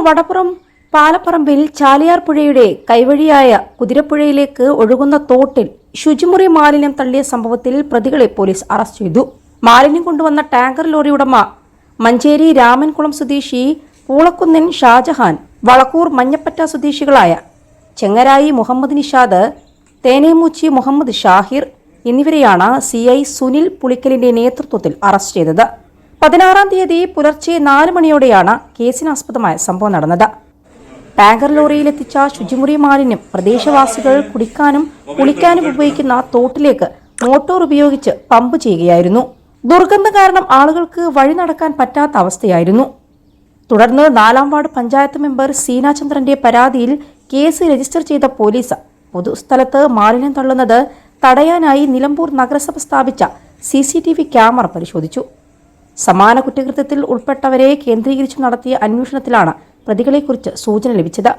വടപ്പുറം പാലപ്പറമ്പിൽ ചാലിയാർ പുഴയുടെ കൈവഴിയായ കുതിരപ്പുഴയിലേക്ക് ഒഴുകുന്ന തോട്ടിൽ ശുചിമുറി മാലിന്യം തള്ളിയ സംഭവത്തിൽ പ്രതികളെ പോലീസ് അറസ്റ്റ് ചെയ്തു. മാലിന്യം കൊണ്ടുവന്ന ടാങ്കർ ലോറി ഉടമ മഞ്ചേരി രാമൻകുളം സ്വദേശി പൂളക്കുന്നൻ ഷാജഹാൻ, വളക്കൂർ മഞ്ഞപ്പറ്റ സ്വദേശികളായ ചെങ്ങരായി മുഹമ്മദ് നിഷാദ്, തേനേമൂച്ചി മുഹമ്മദ് ഷാഹിർ എന്നിവരെയാണ് CI സുനിൽ പുളിക്കലിന്റെ നേതൃത്വത്തിൽ അറസ്റ്റ് ചെയ്തത്. 16-ാം തീയതി പുലർച്ചെ 4 മണിയോടെയാണ് കേസിനാസ്പദമായ സംഭവം നടന്നത്. ടാങ്കർ ലോറിയിലെത്തിച്ച ശുചിമുറി മാലിന്യം പ്രദേശവാസികൾ കുടിക്കാനും കുളിക്കാനും ഉപയോഗിക്കുന്ന തോട്ടിലേക്ക് മോട്ടോർ ഉപയോഗിച്ച് പമ്പ് ചെയ്യുകയായിരുന്നു. ദുർഗന്ധം കാരണം ആളുകൾക്ക് വഴി നടക്കാൻ പറ്റാത്ത അവസ്ഥയായിരുന്നു. തുടർന്ന് 4-ാം വാർഡ് പഞ്ചായത്ത് മെമ്പർ സീനാചന്ദ്രന്റെ പരാതിയിൽ കേസ് രജിസ്റ്റർ ചെയ്ത പോലീസ് പൊതുസ്ഥലത്ത് മാലിന്യം തള്ളുന്നത് തടയാനായി നിലമ്പൂർ നഗരസഭ സ്ഥാപിച്ച CCTV ക്യാമറ പരിശോധിച്ചു. സമാന കുറ്റകൃത്യത്തിൽ ഉൾപ്പെട്ടവരെ കേന്ദ്രീകരിച്ചു നടത്തിയ അന്വേഷണത്തിലാണ് പ്രതികളെക്കുറിച്ച് സൂചന ലഭിച്ചത്.